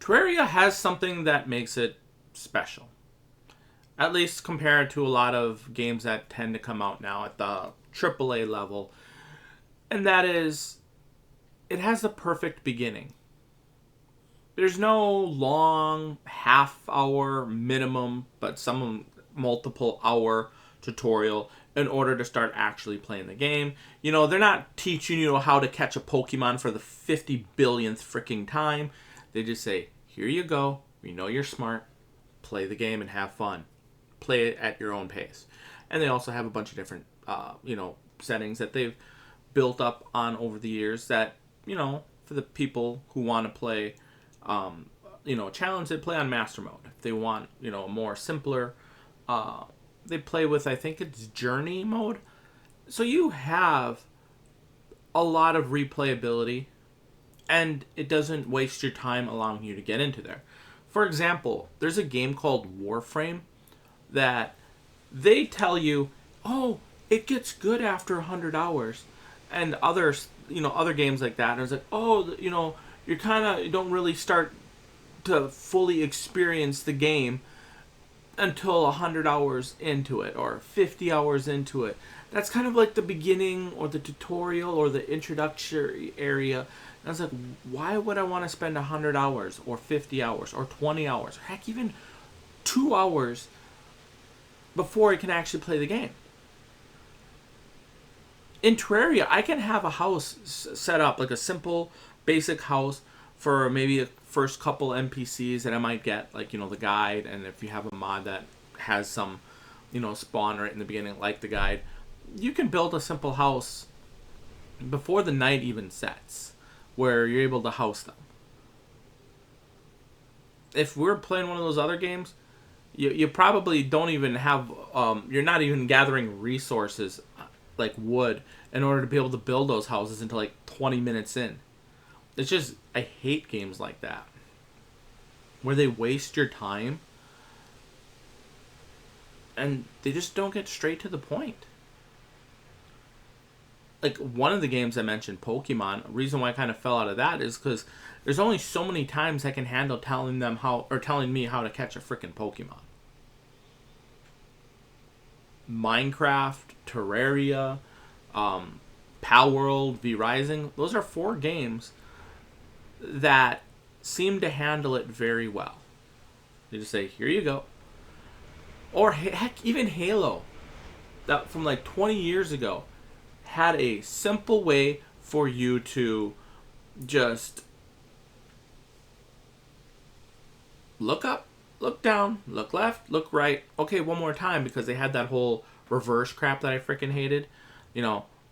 Terraria has something that makes it special. At least compared to a lot of games that tend to come out now at the AAA level. And that is, it has the perfect beginning. There's no long half hour minimum, but some multiple hour tutorial in order to start actually playing the game. You know, they're not teaching you how to catch a Pokemon for the 50 billionth freaking time. They just say, here you go. We know you're smart. Play the game and have fun. Play it at your own pace. And they also have a bunch of different, settings that they've built up on over the years that, for the people who want to play, challenge, they play on Master Mode. If they want, a more simpler, they play with, I think it's Journey mode. So you have a lot of replayability, and it doesn't waste your time allowing you to get into there. For example, there's a game called Warframe that they tell you, oh, it gets good after 100 hours. And others, other games like that, and it's like, oh, you don't really start to fully experience the game until 100 hours into it or 50 hours into it. That's kind of like the beginning or the tutorial or the introductory area. And I was like, why would I want to spend 100 hours or 50 hours or 20 hours or heck, even 2 hours before I can actually play the game? In Terraria, I can have a house set up, like a simple, basic house for maybe a first couple NPCs that I might get, like, the guide, and if you have a mod that has some, spawn right in the beginning, like the guide, you can build a simple house before the night even sets, where you're able to house them. If we're playing one of those other games, you probably don't even have, you're not even gathering resources like wood in order to be able to build those houses until like 20 minutes in. It's just, I hate games like that where they waste your time and they just don't get straight to the point. Like one of the games I mentioned, Pokemon, a reason why I kind of fell out of that is because there's only so many times I can handle telling me how to catch a freaking Pokemon. Minecraft, Terraria, Palworld, V Rising, those are 4 games that seem to handle it very well. They just say, here you go. Or heck, even Halo, that from like 20 years ago, had a simple way for you to just look up, look down, look left, look right. Okay, one more time, because they had that whole reverse crap that I freaking hated.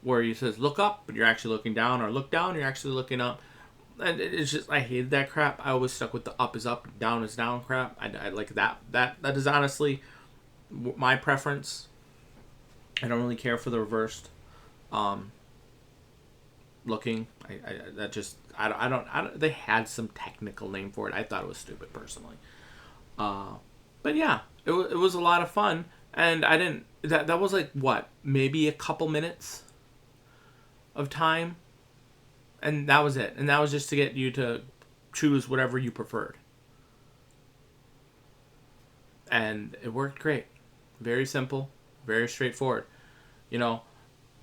Where you says look up, but you're actually looking down, or look down, you're actually looking up. And it's just, I hated that crap. I always stuck with the up is up, down is down crap. I like that. That is honestly my preference. I don't really care for the reversed looking. I don't. They had some technical name for it. I thought it was stupid personally. But yeah, it was a lot of fun, and I didn't. That was like what, maybe a couple minutes of time, and that was it. And that was just to get you to choose whatever you preferred, and it worked great. Very simple, very straightforward.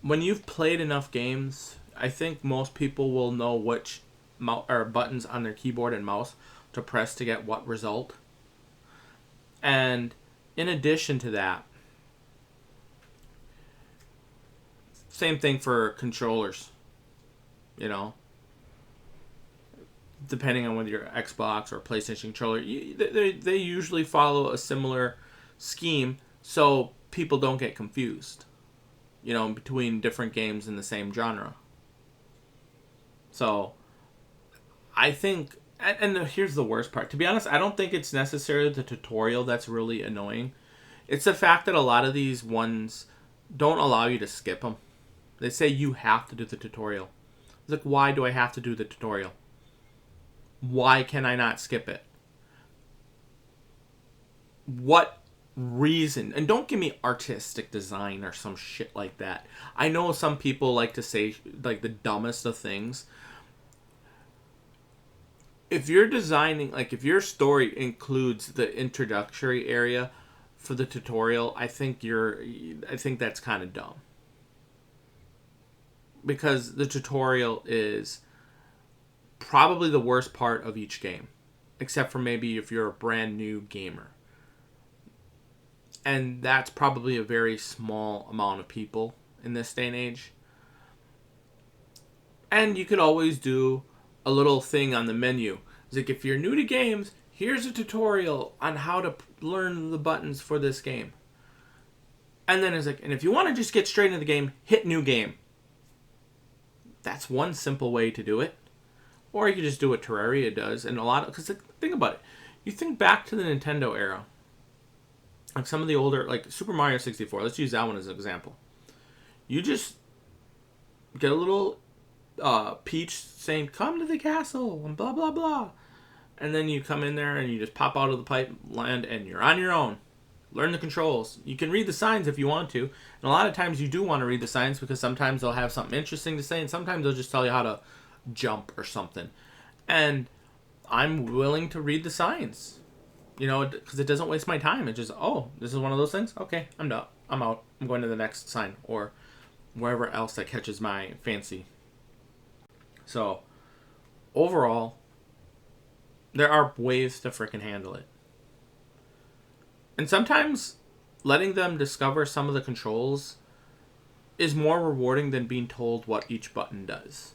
When you've played enough games, I think most people will know which buttons on their keyboard and mouse to press to get what result. And in addition to that, same thing for controllers. Depending on whether you're Xbox or PlayStation controller, they usually follow a similar scheme, so people don't get confused, between different games in the same genre. So, I think, and here's the worst part. To be honest, I don't think it's necessarily the tutorial that's really annoying. It's the fact that a lot of these ones don't allow you to skip them. They say you have to do the tutorial. It's like, why do I have to do the tutorial? Why can I not skip it? What reason? And don't give me artistic design or some shit like that. I know some people like to say like the dumbest of things. if you're designing, like if your story includes the introductory area for the tutorial, I think that's kind of dumb. Because the tutorial is probably the worst part of each game, except for maybe if you're a brand new gamer. And that's probably a very small amount of people in this day and age. And you could always do a little thing on the menu. It's like, if you're new to games, here's a tutorial on how to learn the buttons for this game. And then it's like, and if you want to just get straight into the game, hit new game. That's one simple way to do it. Or you could just do what Terraria does. And a lot of, because think about it. You think back to the Nintendo era. Like some of the older, like Super Mario 64. Let's use that one as an example. You just get a little Peach saying, come to the castle, and blah, blah, blah. And then you come in there and you just pop out of the pipe land and you're on your own. Learn the controls. You can read the signs if you want to. And a lot of times you do want to read the signs because sometimes they'll have something interesting to say and sometimes they'll just tell you how to jump or something. And I'm willing to read the signs. You know, because it doesn't waste my time. It just, oh, this is one of those things? Okay, I'm done. I'm out. I'm going to the next sign or wherever else that catches my fancy. So, overall, there are ways to frickin' handle it. And sometimes letting them discover some of the controls is more rewarding than being told what each button does.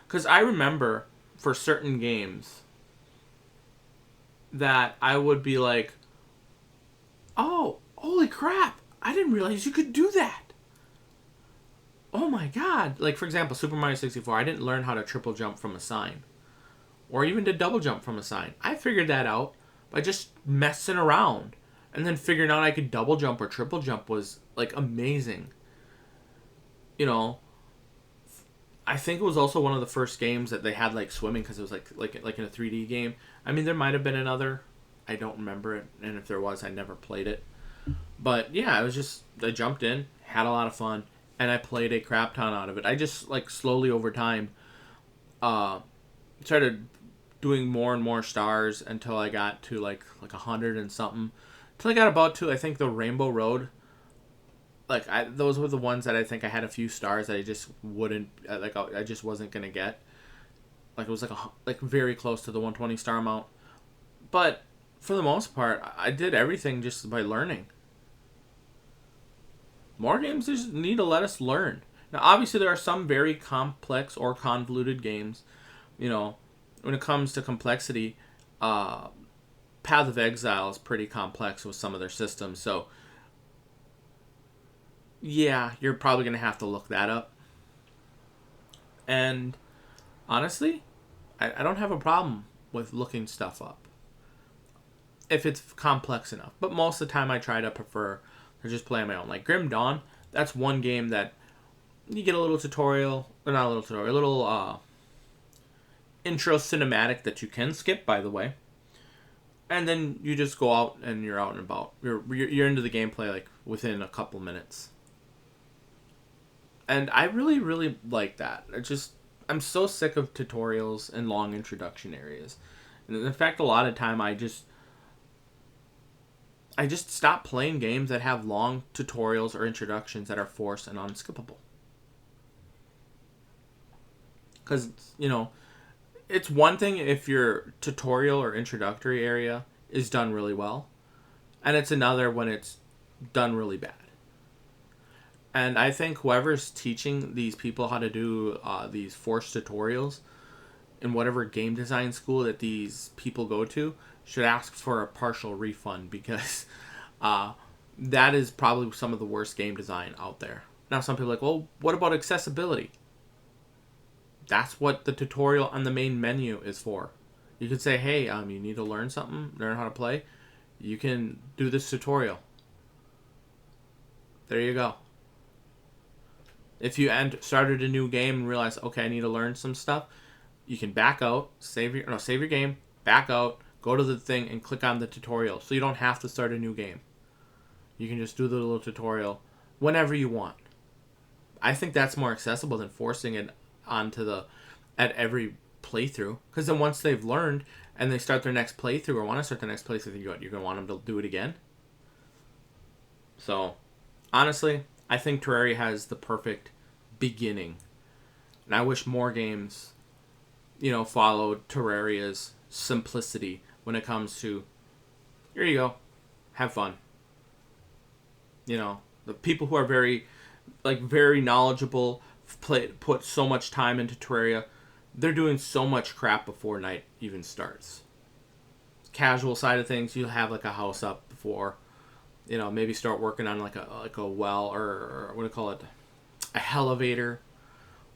Because I remember for certain games that I would be like, oh, holy crap, I didn't realize you could do that. Oh my god. Like, for example, Super Mario 64, I didn't learn how to triple jump from a sign. Or even to double jump from a sign. I figured that out by just messing around. And then figuring out I could double jump or triple jump was, like, amazing. You know, I think it was also one of the first games that they had, like, swimming, because it was, like in a 3D game. I mean, there might have been another. I don't remember it. And if there was, I never played it. But, yeah, it was just, I jumped in, had a lot of fun, and I played a crap ton out of it. I just, like, slowly over time started doing more and more stars until I got to, like 100 and something. Until I got about to, I think, the Rainbow Road. Like, those were the ones that I think I had a few stars that I just wouldn't, like, I just wasn't going to get. Like, it was, like, very close to the 120 star amount. But, for the most part, I did everything just by learning. More games just need to let us learn. Now, obviously, there are some very complex or convoluted games. You know, when it comes to complexity, Path of Exile is pretty complex with some of their systems. So, yeah, you're probably going to have to look that up. And, honestly, I don't have a problem with looking stuff up. If it's complex enough. But most of the time I try to prefer to just play on my own. Like Grim Dawn, that's one game that you get a little tutorial, or not a little tutorial, a little intro cinematic that you can skip, by the way. And then you just go out and you're out and about. You're into the gameplay like within a couple minutes. And I really, really like that. I'm so sick of tutorials and long introduction areas. And in fact, a lot of time I just stop playing games that have long tutorials or introductions that are forced and unskippable. Because, you know, it's one thing if your tutorial or introductory area is done really well. And it's another when it's done really bad. And I think whoever's teaching these people how to do these forced tutorials in whatever game design school that these people go to should ask for a partial refund, because that is probably some of the worst game design out there. Now, some people are like, well, what about accessibility? That's what the tutorial on the main menu is for. You could say, hey, you need to learn something, learn how to play. You can do this tutorial. There you go. If you started a new game and realized, okay, I need to learn some stuff, you can back out, save your game, back out, go to the thing, and click on the tutorial. So you don't have to start a new game. You can just do the little tutorial whenever you want. I think that's more accessible than forcing it onto at every playthrough. Because then once they've learned and they start their next playthrough or want to start their next playthrough, you're going to want them to do it again. So, honestly, I think Terraria has the perfect beginning. And I wish more games, followed Terraria's simplicity when it comes to, here you go, have fun. The people who are very knowledgeable, put so much time into Terraria, they're doing so much crap before night even starts. Casual side of things, you'll have like a house up before, maybe start working on like a well or what do you call it, a elevator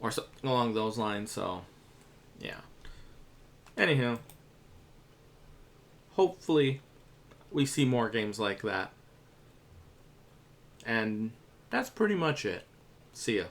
or something along those lines. So, yeah. Anywho, hopefully we see more games like that. And that's pretty much it. See ya.